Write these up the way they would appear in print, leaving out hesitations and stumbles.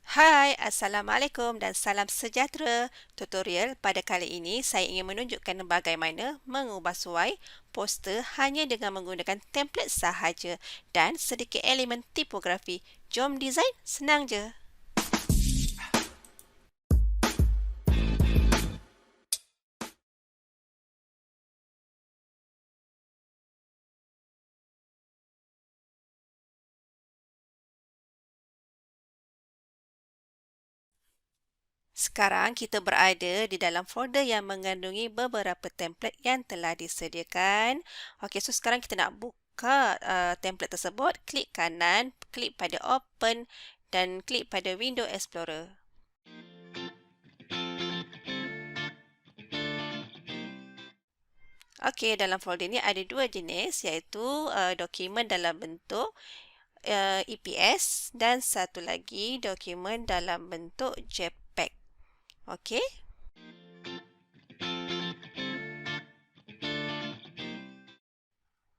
Hai, Assalamualaikum dan salam sejahtera. Tutorial pada kali ini saya ingin menunjukkan bagaimana mengubah suai poster hanya dengan menggunakan template sahaja dan sedikit elemen tipografi. Jom design, senang je. Sekarang kita berada di dalam folder yang mengandungi beberapa template yang telah disediakan. Okey, so sekarang kita nak buka template tersebut. Klik kanan, klik pada Open dan klik pada Window Explorer. Okey, dalam folder ini ada dua jenis iaitu dokumen dalam bentuk EPS dan satu lagi dokumen dalam bentuk JPEG. Okey.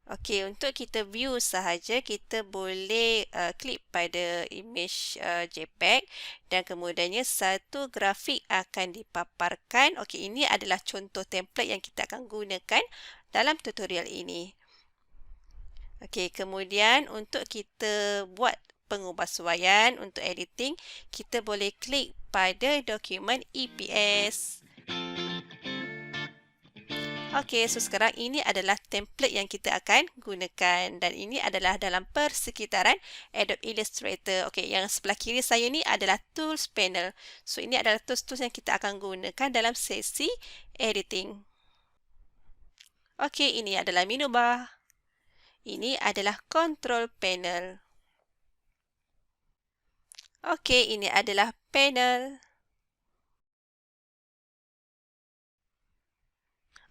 Okey, untuk kita view sahaja, kita boleh klik pada image JPEG dan kemudiannya satu grafik akan dipaparkan. Okey, ini adalah contoh template yang kita akan gunakan dalam tutorial ini. Okey, kemudian untuk kita buat pengubahsuaian untuk editing, kita boleh klik pada dokumen EPS. Okey, so sekarang ini adalah template yang kita akan gunakan dan ini adalah dalam persekitaran Adobe Illustrator. Okey, yang sebelah kiri saya ni adalah Tools Panel. So ini adalah tools-tools yang kita akan gunakan dalam sesi editing. Okey, ini adalah menu bar. Ini adalah Control Panel. Okey, ini adalah panel.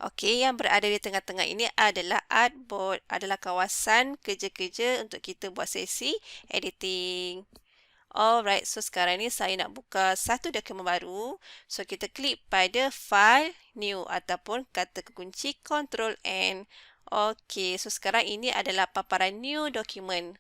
Okey, yang berada di tengah-tengah ini adalah artboard, adalah kawasan kerja-kerja untuk kita buat sesi editing. Alright, so sekarang ni saya nak buka satu dokumen baru. So kita klik pada File, New ataupun kata kunci Ctrl N. Okey, so sekarang ini adalah paparan New Document.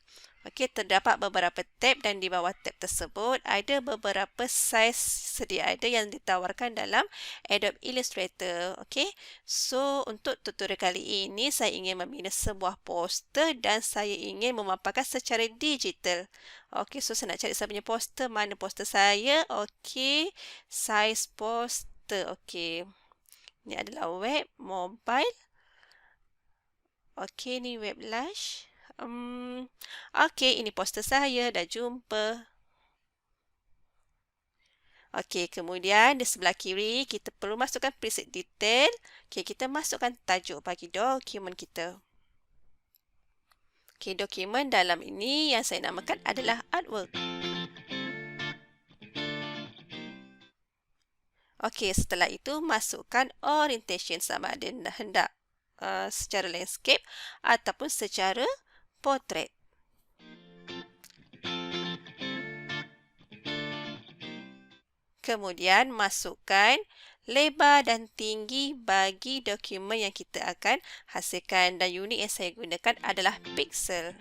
Okey, terdapat beberapa tab dan di bawah tab tersebut ada beberapa saiz sedia ada yang ditawarkan dalam Adobe Illustrator. Okey, so untuk tutorial kali ini saya ingin membina sebuah poster dan saya ingin memaparkan secara digital. Okey, so saya nak cari saya punya poster. Mana poster saya? Okey, saiz poster. Okey, ini adalah web, mobile. Okey, ni web large. Okey, ini poster saya. Dah jumpa. Okey, kemudian di sebelah kiri kita perlu masukkan preset detail. Okey, kita masukkan tajuk bagi dokumen kita. Okey, dokumen dalam ini yang saya namakan adalah artwork. Okey, setelah itu masukkan orientation sama ada hendak secara landscape ataupun secara portrait. Kemudian masukkan lebar dan tinggi bagi dokumen yang kita akan hasilkan dan unit yang saya gunakan adalah pixel.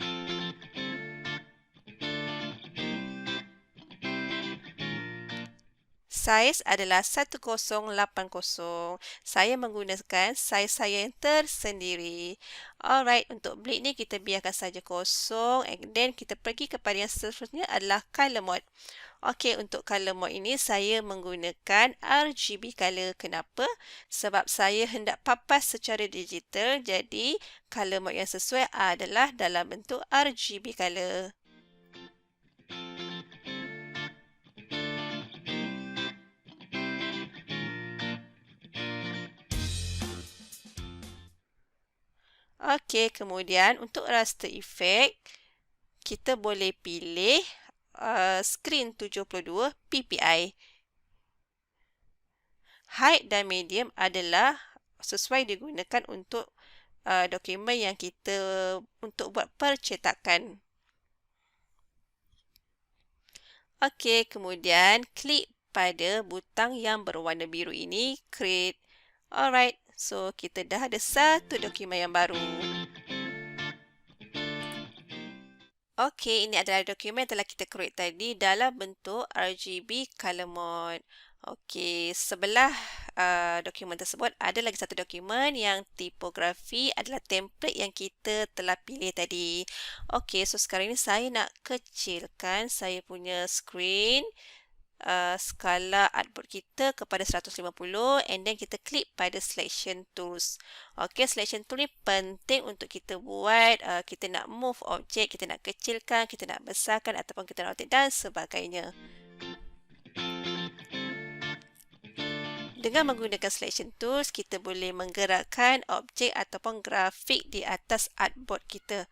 Saiz adalah 1080. Saya menggunakan saiz saya yang tersendiri. Alright, untuk bleed ni kita biarkan saja kosong and then kita pergi kepada yang seterusnya adalah color mode. Okey, untuk color mode ini saya menggunakan RGB color. Kenapa? Sebab saya hendak papas secara digital, jadi color mode yang sesuai adalah dalam bentuk RGB color. Okey, kemudian untuk raster effect, kita boleh pilih screen 72 ppi. Height dan medium adalah sesuai digunakan untuk dokumen yang kita untuk buat percetakan. Okey, kemudian klik pada butang yang berwarna biru ini, create. Alright, so kita dah ada satu dokumen yang baru. Okey, ini adalah dokumen yang telah kita create tadi dalam bentuk RGB color mode. Okey, sebelah dokumen tersebut ada lagi satu dokumen yang tipografi adalah template yang kita telah pilih tadi. Okey, so sekarang ini saya nak kecilkan saya punya screen. Skala artboard kita kepada 150 and then kita klik pada selection tools. Okey, selection tool ni penting untuk kita buat. Kita nak move objek, kita nak kecilkan, kita nak besarkan ataupun kita nak rotate dan sebagainya. Dengan menggunakan selection tools, kita boleh menggerakkan objek ataupun grafik di atas artboard kita.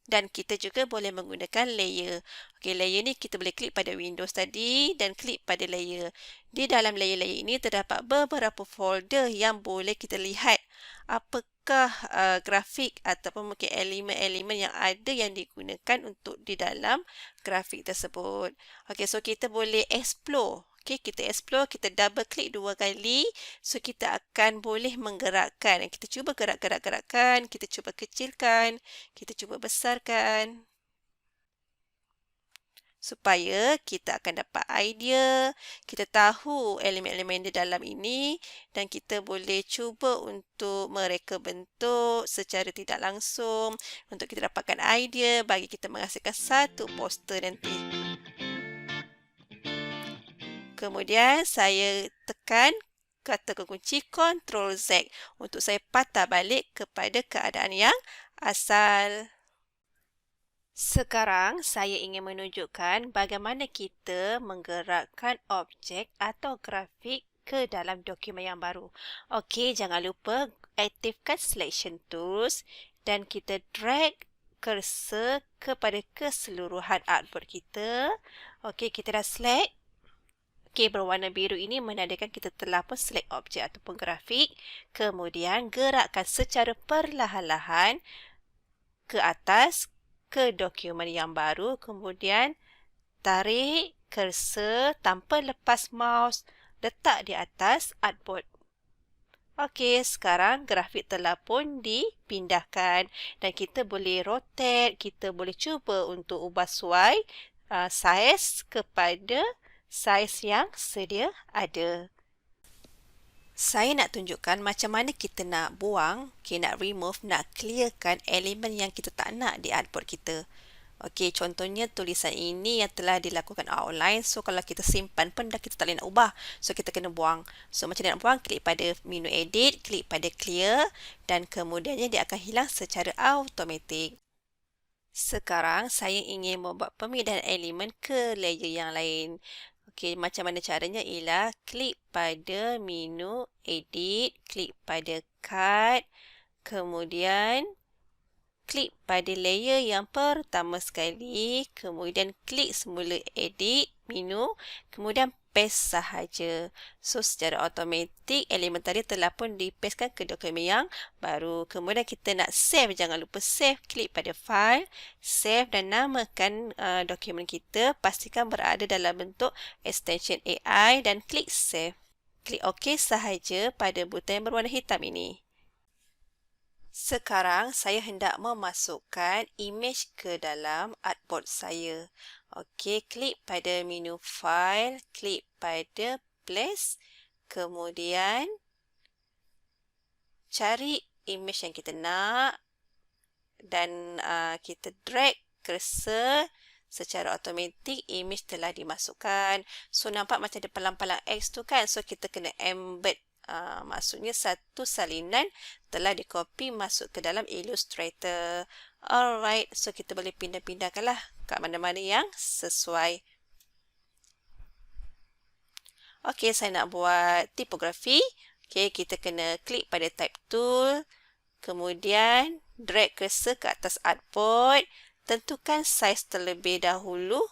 Dan kita juga boleh menggunakan layer. Okey, layer ni kita boleh klik pada Windows tadi dan klik pada layer. Di dalam layer-layer ini terdapat beberapa folder yang boleh kita lihat apakah grafik ataupun mungkin elemen-elemen yang ada yang digunakan untuk di dalam grafik tersebut. Okey, so kita boleh explore. Okey, kita explore, kita double klik 2 kali. So, kita akan boleh menggerakkan. Kita cuba gerakkan, kita cuba kecilkan, kita cuba besarkan. Supaya kita akan dapat idea, kita tahu elemen-elemen di dalam ini dan kita boleh cuba untuk mereka bentuk secara tidak langsung untuk kita dapatkan idea bagi kita menghasilkan satu poster nanti. Kemudian saya tekan kata kunci Ctrl Z untuk saya patah balik kepada keadaan yang asal. Sekarang saya ingin menunjukkan bagaimana kita menggerakkan objek atau grafik ke dalam dokumen yang baru. Okey, jangan lupa aktifkan selection tools dan kita drag cursor kepada keseluruhan artboard kita. Okey, kita dah select. Okey, berwarna biru ini menandakan kita telah pun select objek ataupun grafik. Kemudian gerakkan secara perlahan-lahan ke atas ke dokumen yang baru. Kemudian tarik cursor tanpa lepas mouse, letak di atas artboard. Okey, sekarang grafik telah pun dipindahkan dan kita boleh rotate, kita boleh cuba untuk ubah suai saiz kepada saiz yang sedia ada. Saya nak tunjukkan macam mana kita nak buang, nak remove, nak clearkan elemen yang kita tak nak di artboard kita. Okey, contohnya tulisan ini yang telah dilakukan outline. So, kalau kita simpan pun dah kita tak boleh nak ubah. So, kita kena buang. So, macam mana nak buang? Klik pada menu edit, klik pada clear dan kemudiannya dia akan hilang secara automatik. Sekarang saya ingin membuat pemindahan elemen ke layer yang lain. Okey, macam mana caranya ialah klik pada menu edit, klik pada cut, kemudian klik pada layer yang pertama sekali, kemudian klik semula edit menu, kemudian paste sahaja. So, secara automatik elemen tadi telah pun dipastekan ke dokumen yang baru. Kemudian kita nak save, jangan lupa save, klik pada file, save dan namakan dokumen kita. Pastikan berada dalam bentuk extension AI dan klik save. Klik OK sahaja pada butang yang berwarna hitam ini. Sekarang saya hendak memasukkan imej ke dalam artboard saya. Okey, klik pada menu file, klik pada place, kemudian cari imej yang kita nak dan kita drag cursor. Secara automatik imej telah dimasukkan. So, nampak macam ada palang-palang X tu kan? So, kita kena embed. Maksudnya satu salinan telah dikopi masuk ke dalam Illustrator. Alright, so kita boleh pindah-pindahkanlah kat mana-mana yang sesuai. Okey, saya nak buat tipografi. Okey, kita kena klik pada type tool. Kemudian drag cursor ke atas artboard. Tentukan saiz terlebih dahulu.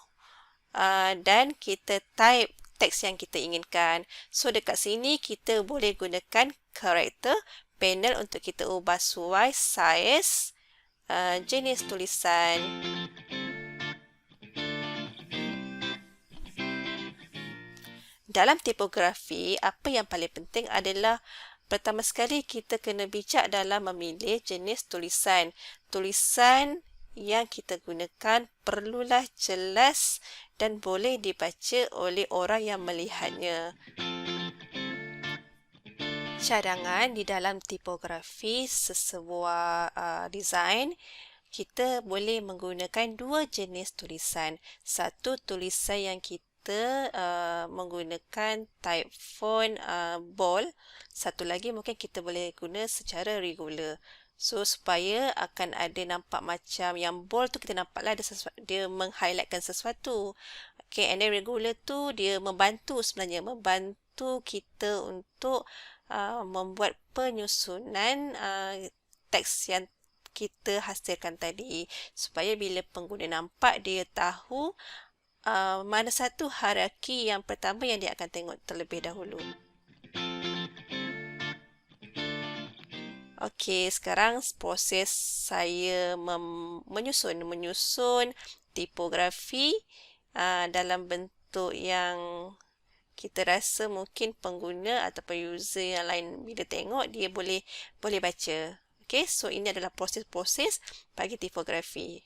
Dan kita type teks yang kita inginkan. So, dekat sini kita boleh gunakan character panel untuk kita ubah suai saiz, jenis tulisan. Dalam tipografi, apa yang paling penting adalah pertama sekali kita kena bijak dalam memilih jenis tulisan. Tulisan yang kita gunakan perlulah jelas dan boleh dibaca oleh orang yang melihatnya. Cadangan di dalam tipografi sesebuah design, kita boleh menggunakan dua jenis tulisan. Satu tulisan yang kita menggunakan type font bold. Satu lagi mungkin kita boleh guna secara regular. So, supaya akan ada nampak macam yang bold tu kita nampaklah dia meng-highlightkan sesuatu. Okay, and then regular tu dia membantu sebenarnya. Membantu kita untuk membuat penyusunan teks yang kita hasilkan tadi. Supaya bila pengguna nampak, dia tahu mana satu hierarki yang pertama yang dia akan tengok terlebih dahulu. Okey, sekarang proses saya menyusun tipografi dalam bentuk yang kita rasa mungkin pengguna ataupun user yang lain bila tengok dia boleh baca. Okey, so ini adalah proses-proses bagi tipografi.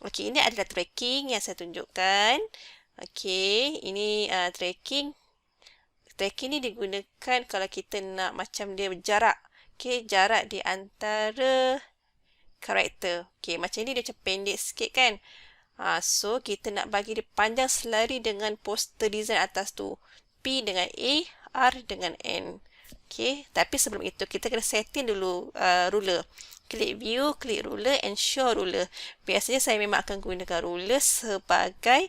Okey, ini adalah tracking yang saya tunjukkan. Okey, ini tracking. Tracking ni digunakan kalau kita nak macam dia jarak. Okey, jarak di antara karakter. Okey, macam ni dia macam pendek sikit kan. So, kita nak bagi dia panjang selari dengan poster design atas tu. P dengan A, R dengan N. Okey, tapi sebelum itu kita kena setting dulu ruler. Klik view, klik ruler and show ruler. Biasanya saya memang akan gunakan ruler sebagai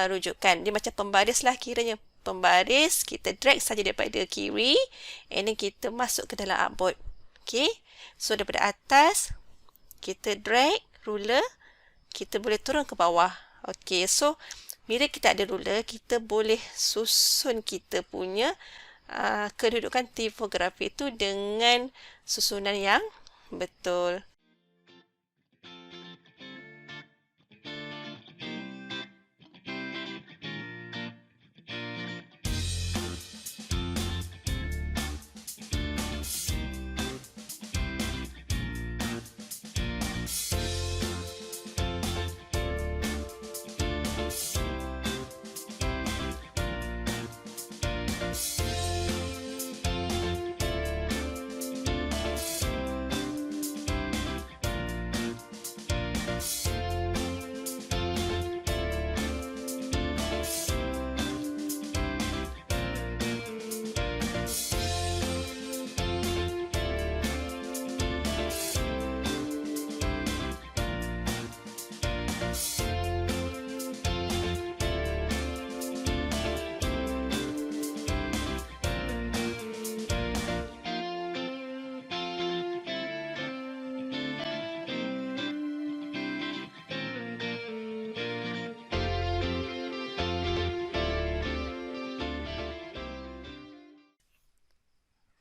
rujukan. Dia macam pembaris lah kiranya. Pembaris, kita drag saja daripada kiri and then kita masuk ke dalam artboard. Okey, so daripada atas kita drag ruler, kita boleh turun ke bawah. Okey, so bila kita ada ruler, kita boleh susun kita punya kedudukan tipografi itu dengan susunan yang betul.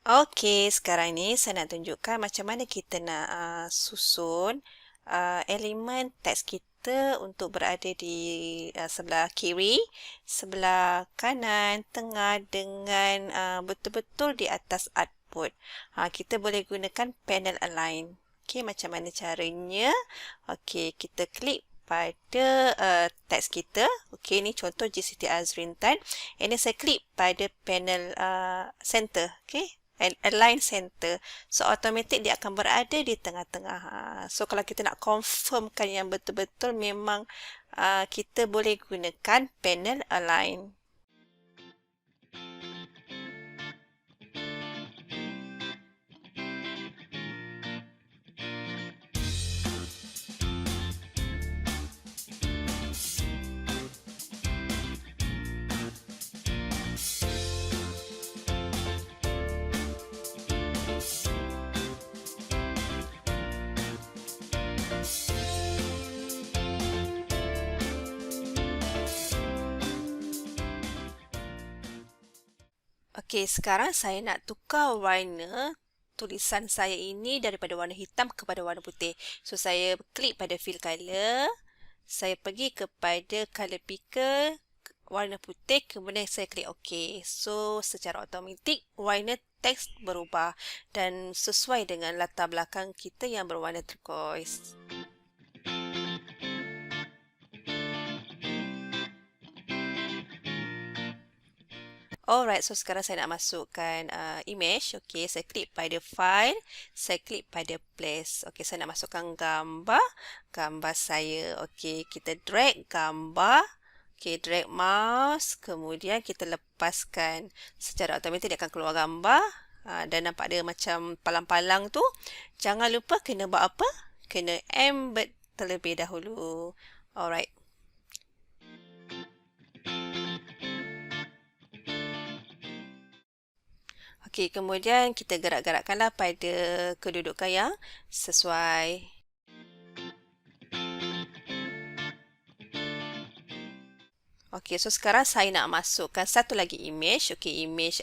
Okey, sekarang ni saya nak tunjukkan macam mana kita nak susun elemen teks kita untuk berada di sebelah kiri, sebelah kanan, tengah dengan betul-betul di atas artboard. Kita boleh gunakan panel align. Okey, macam mana caranya? Okey, kita klik pada teks kita. Okey, ni contoh GCT Azrin Tan. Ini saya klik pada panel center. Okey. And align center. So, automatic dia akan berada di tengah-tengah. So, kalau kita nak confirmkan yang betul-betul memang kita boleh gunakan panel align. Okey, sekarang saya nak tukar warna tulisan saya ini daripada warna hitam kepada warna putih. So, saya klik pada fill color. Saya pergi kepada color picker, warna putih, kemudian saya klik OK. So, secara automatik warna teks berubah dan sesuai dengan latar belakang kita yang berwarna turquoise. Alright, so sekarang saya nak masukkan image. Okey, saya klik pada file, saya klik pada place. Okey, saya nak masukkan gambar saya. Okey, kita drag gambar. Okey, drag mouse, kemudian kita lepaskan. Secara automatik dia akan keluar gambar. Dan nampak dia macam palang-palang tu. Jangan lupa kena buat apa? Kena embed terlebih dahulu. Alright. Okey, kemudian kita gerak-gerakkanlah pada kedudukan yang sesuai. Okey, so sekarang saya nak masukkan satu lagi image. Okey, image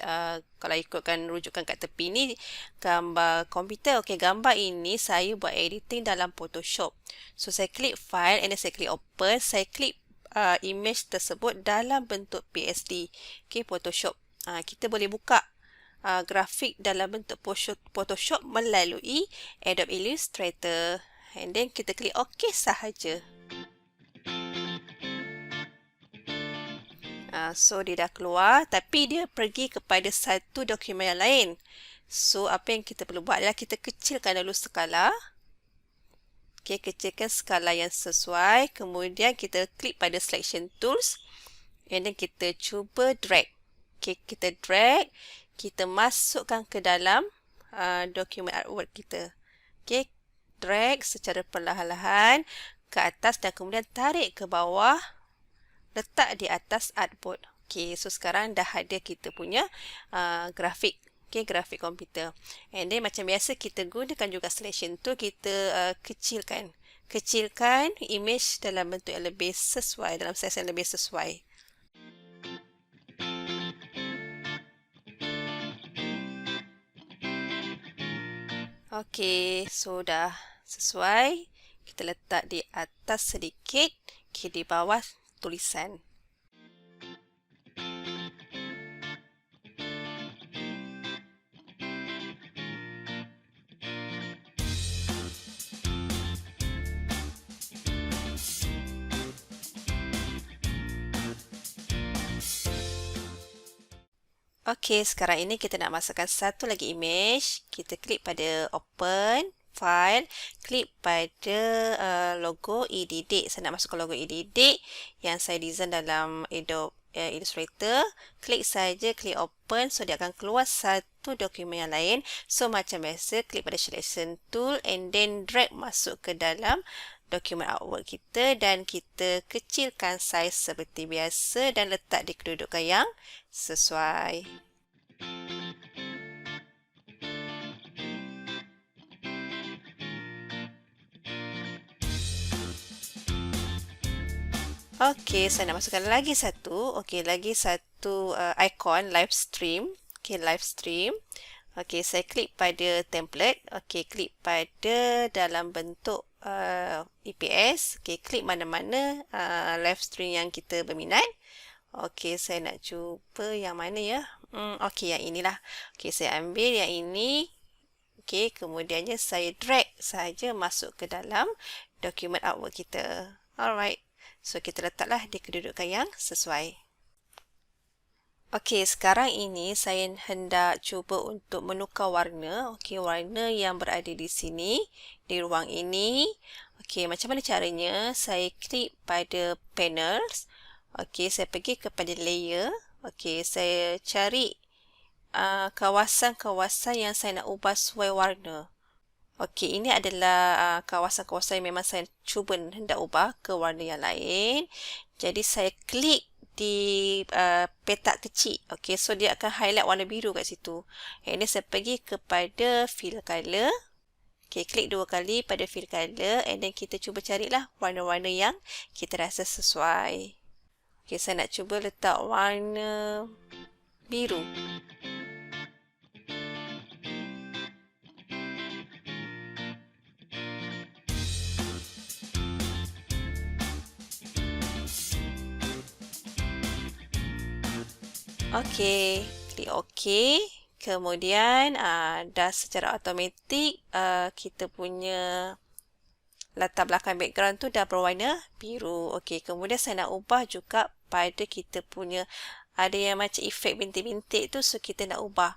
kalau ikutkan rujukan kat tepi ni gambar komputer. Okey, gambar ini saya buat editing dalam Photoshop. So saya klik file and then saya klik open. Saya klik image tersebut dalam bentuk PSD. Okey, Photoshop. Kita boleh buka grafik dalam bentuk Photoshop melalui Adobe Illustrator. And then kita klik OK sahaja. So dia dah keluar, tapi dia pergi kepada satu dokumen yang lain. So apa yang kita perlu buat adalah kita kecilkan dulu skala. Okay, kecilkan skala yang sesuai. Kemudian kita klik pada selection tools. And then kita cuba drag. Okay, kita drag. Kita masukkan ke dalam dokumen artwork kita. Okay, drag secara perlahan-lahan ke atas dan kemudian tarik ke bawah. Letak di atas artboard. Okay, so sekarang dah ada kita punya grafik. Okay, grafik komputer. And then macam biasa kita gunakan juga selection tool. Kita kecilkan. Kecilkan image dalam bentuk yang lebih sesuai. Dalam saiz yang lebih sesuai. Okey, so dah sesuai. Kita letak di atas sedikit, di bawah tulisan. Okey, sekarang ini kita nak masukkan satu lagi image. Kita klik pada open, file, klik pada logo eDidik. Saya nak masukkan logo eDidik yang saya design dalam Adobe Illustrator. Klik saja, klik open. So, dia akan keluar satu dokumen yang lain. So, macam biasa, klik pada selection tool and then drag masuk ke dalam dokumen artwork kita dan kita kecilkan saiz seperti biasa dan letak di kedudukan yang sesuai. Okey, saya nak masukkan lagi satu. Okey, lagi satu ikon live stream. Okey, live stream. Okey, saya klik pada template. Okey, klik pada dalam bentuk EPS. Okey, klik mana-mana live stream yang kita berminat. Okey, saya nak cuba yang mana ya? Okey, yang inilah. Okey, saya ambil yang ini. Okey, kemudiannya saya drag saja masuk ke dalam dokumen artwork kita. Alright. So, kita letaklah di kedudukan yang sesuai. Okey, sekarang ini saya hendak cuba untuk menukar warna. Okey, warna yang berada di sini, di ruang ini. Okey, macam mana caranya? Saya klik pada panels. Okey, saya pergi kepada layer. Okey, saya cari kawasan-kawasan yang saya nak ubah sesuai warna. Okey, ini adalah kawasan-kawasan yang memang saya cuba hendak ubah ke warna yang lain. Jadi, saya klik di petak kecil. Okey, so dia akan highlight warna biru kat situ. Ini saya pergi kepada fill color. Okey, klik dua kali pada fill color and then kita cuba carilah warna-warna yang kita rasa sesuai. Okey, saya nak cuba letak warna biru. Okey, klik OK. Kemudian dah secara automatik kita punya latar belakang background tu dah berwarna biru. Okey, kemudian saya nak ubah juga pada kita punya ada yang macam efek bintik-bintik tu, so kita nak ubah.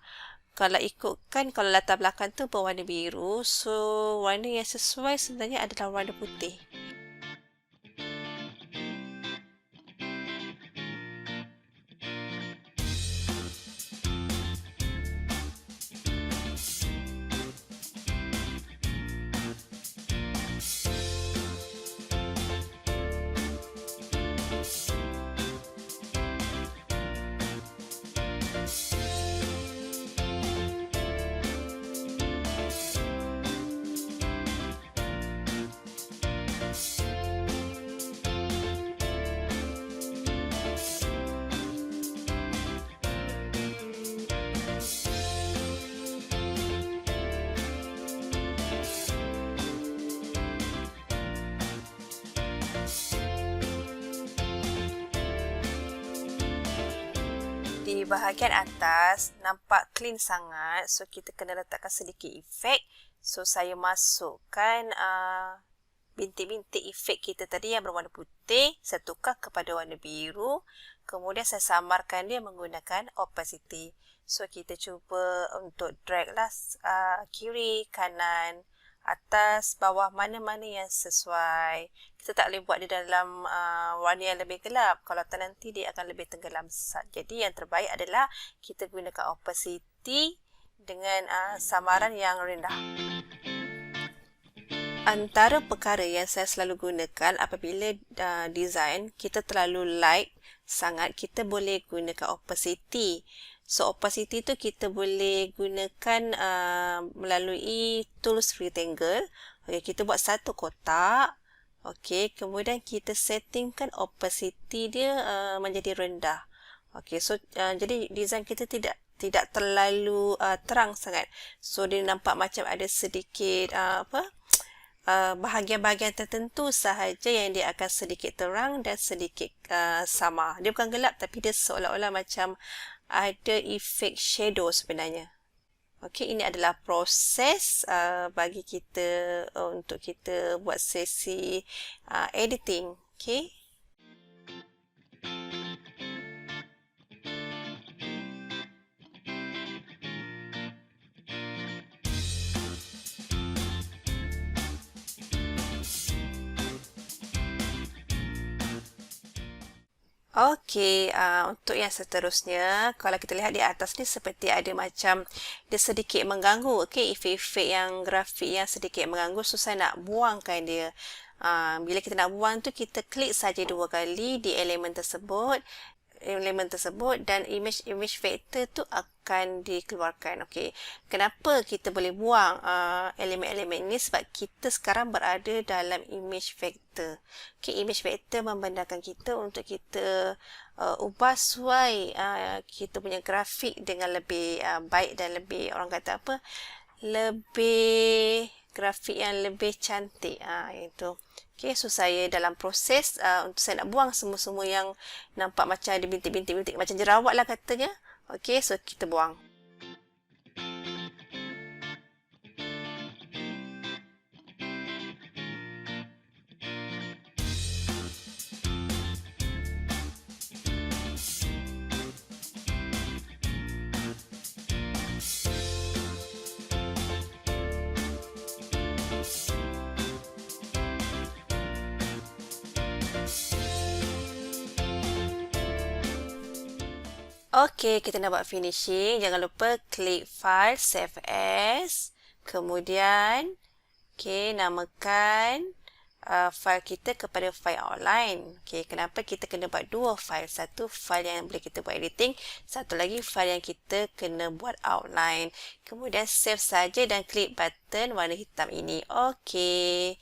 Kalau ikutkan, kalau latar belakang tu berwarna biru, so warna yang sesuai sebenarnya adalah warna putih. Di bahagian atas nampak clean sangat, so kita kena letakkan sedikit efek. So saya masukkan bintik-bintik efek kita tadi yang berwarna putih, saya tukar kepada warna biru, kemudian saya samarkan dia menggunakan opacity. So kita cuba untuk drag lah kiri, kanan, atas, bawah, mana-mana yang sesuai. Kita tak boleh buat dia dalam warna yang lebih gelap. Kalau tak nanti dia akan lebih tenggelam. Jadi yang terbaik adalah kita gunakan opacity dengan samaran yang rendah. Antara perkara yang saya selalu gunakan apabila design kita terlalu light sangat, kita boleh gunakan opacity. So opacity tu kita boleh gunakan melalui tools rectangle. Okay, kita buat satu kotak. Okay, kemudian kita settingkan opacity dia menjadi rendah. Okay, so jadi design kita tidak terlalu terang sangat. So dia nampak macam ada sedikit bahagian-bahagian tertentu sahaja yang dia akan sedikit terang dan sedikit sama. Dia bukan gelap tapi dia seolah-olah macam ada efek shadow sebenarnya. Okey, ini adalah proses bagi kita untuk kita buat sesi editing. Okey. Okey, untuk yang seterusnya, kalau kita lihat di atas ni seperti ada macam dia sedikit mengganggu. Okey, efek-efek yang grafik yang sedikit mengganggu, so saya nak buangkan dia. Bila kita nak buang tu, kita klik saja 2 kali di elemen tersebut dan image vector tu akan dikeluarkan. Okey, kenapa kita boleh buang elemen-elemen ini? Sebab kita sekarang berada dalam image vector. Okey, image vector membenarkan kita untuk kita ubah sesuai kita punya grafik dengan lebih baik dan lebih, orang kata apa, lebih grafik yang lebih cantik. Itu. Okay, so saya dalam proses untuk saya nak buang semua-semua yang nampak macam ada bintik-bintik macam jerawat lah katanya. Okay, so kita buang. Okey, kita nak buat finishing. Jangan lupa klik file, save as. Kemudian, okey, namakan file kita kepada file outline. Okey, kenapa kita kena buat 2 file? Satu file yang boleh kita buat editing, satu lagi file yang kita kena buat outline. Kemudian save saja dan klik button warna hitam ini. Okey.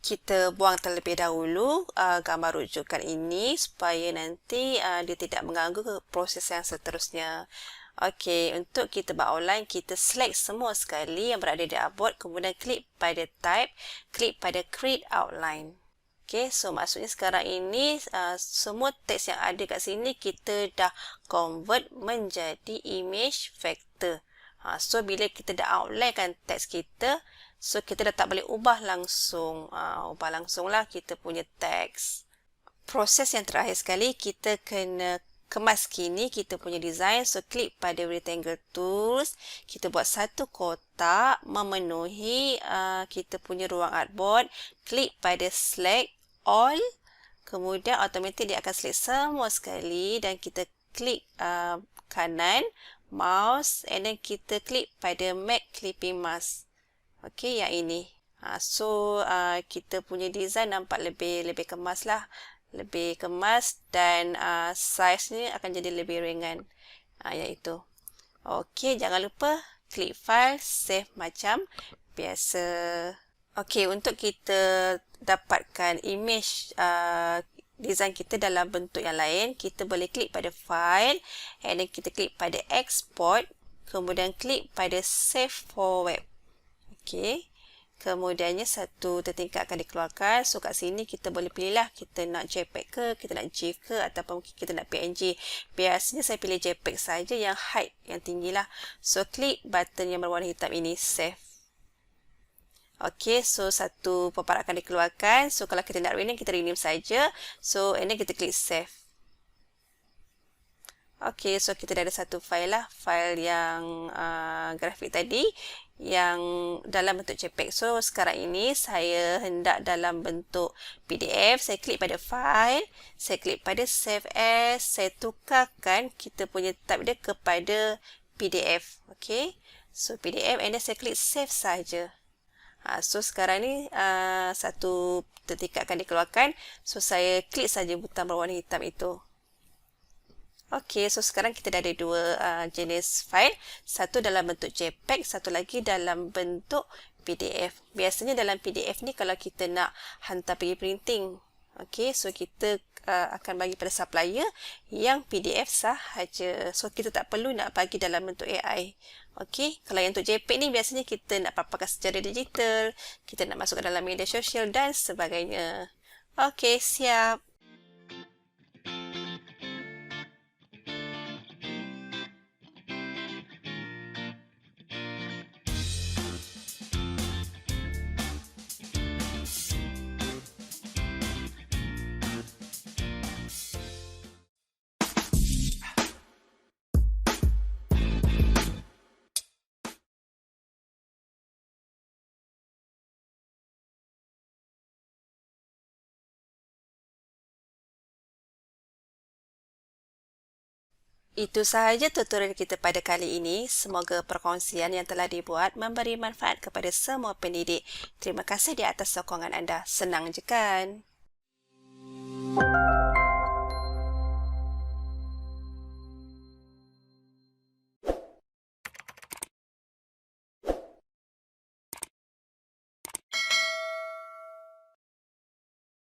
Kita buang terlebih dahulu gambar rujukan ini supaya nanti dia tidak mengganggu ke proses yang seterusnya. Okey, untuk kita buat outline, kita select semua sekali yang berada di artboard, kemudian klik pada type, klik pada create outline. Okey, so maksudnya sekarang ini semua teks yang ada kat sini kita dah convert menjadi image vector. So bila kita dah outlinekan teks kita, so kita dah tak boleh ubah langsung lah kita punya teks. Proses yang terakhir sekali, kita kena kemas kini kita punya design. So, klik pada rectangle tools. Kita buat satu kotak memenuhi kita punya ruang artboard. Klik pada select all. Kemudian automatik dia akan select semua sekali dan kita klik kanan mouse and then kita klik pada make clipping mask. Okey, yang ini. So, kita punya design nampak lebih kemas lah. Lebih kemas dan saiz ni akan jadi lebih ringan. Iaitu. Okey, jangan lupa klik file, save macam biasa. Okey, untuk kita dapatkan image design kita dalam bentuk yang lain, kita boleh klik pada file and then kita klik pada export, kemudian klik pada save for web. Okey. Kemudiannya satu tertingkat akan dikeluarkan. So, kat sini kita boleh pilihlah kita nak JPEG ke, kita nak GIF ke ataupun kita nak PNG. Biasanya saya pilih JPEG saja yang height yang tinggi lah. So, klik button yang berwarna hitam ini, save. Okey, so satu paparan akan dikeluarkan. So, kalau kita nak rename, kita rename saja. So, and then kita klik save. Okey, so kita dah ada satu file lah. File yang grafik tadi yang dalam bentuk JPEG. So, sekarang ini saya hendak dalam bentuk PDF. Saya klik pada file. Saya klik pada save as. Saya tukarkan kita punya tab dia kepada PDF. Okey. So, PDF and then saya klik save saja. So, sekarang ni satu tertingkat akan dikeluarkan. So, saya klik saja butang berwarna hitam itu. Okey, so sekarang kita dah ada dua jenis file. Satu dalam bentuk JPEG, satu lagi dalam bentuk PDF. Biasanya dalam PDF ni kalau kita nak hantar pergi printing. Okey, so kita akan bagi pada supplier yang PDF sahaja. So, kita tak perlu nak bagi dalam bentuk AI. Okey, kalau yang untuk JPEG ni biasanya kita nak paparkan secara digital, kita nak masukkan dalam media sosial dan sebagainya. Okey, siap. Itu sahaja tutorial kita pada kali ini. Semoga perkongsian yang telah dibuat memberi manfaat kepada semua pendidik. Terima kasih di atas sokongan anda. Senang je kan?